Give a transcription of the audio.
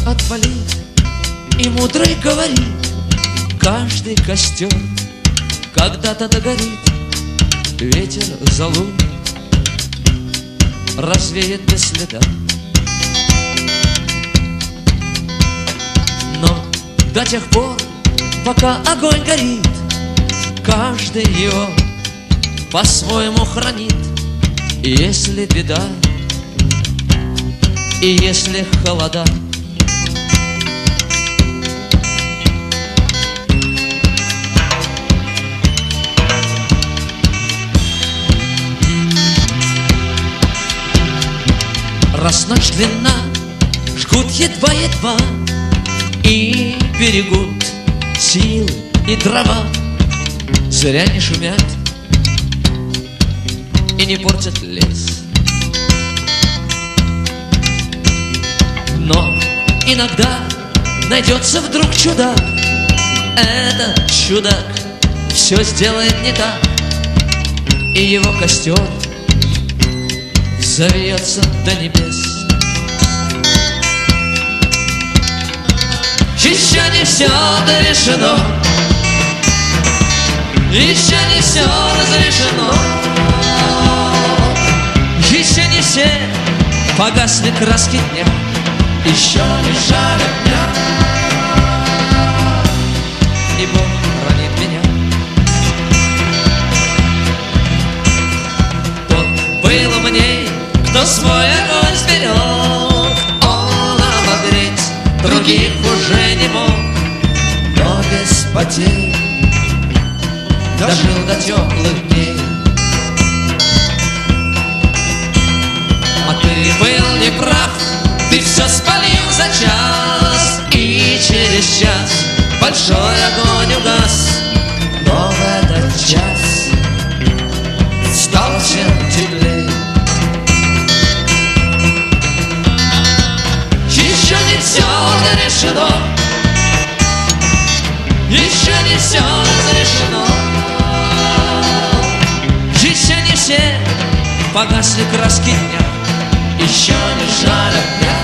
отвалит, и мудрый говорит: каждый костер когда-то догорит. Ветер золу развеет без следа. Но до тех пор, пока огонь горит, каждый его по-своему хранит. И если беда, и если холода, раз ночь длинна, жгут едва-едва и берегут силы и дрова. Зря не шумят и не портят лес. Но иногда найдется вдруг чудак. Этот чудак все сделает не так, и его костер завьется до небес. Еще не все дорешено, еще не все разрешено, еще не все погасли краски дня, еще не жаль дня. И Бог хранит меня. Тот был умней, кто свой огонь сберег. Он обогреть других уже не мог, но без потерь дожил до теплых дней. А ты был неправ, ты все спалил за час, и через час большой огонь угас. Но в этот час стал всем теплей. Еще не все решено, еще не все разрешено, еще не все погасли краски дня, еще не жаль огня.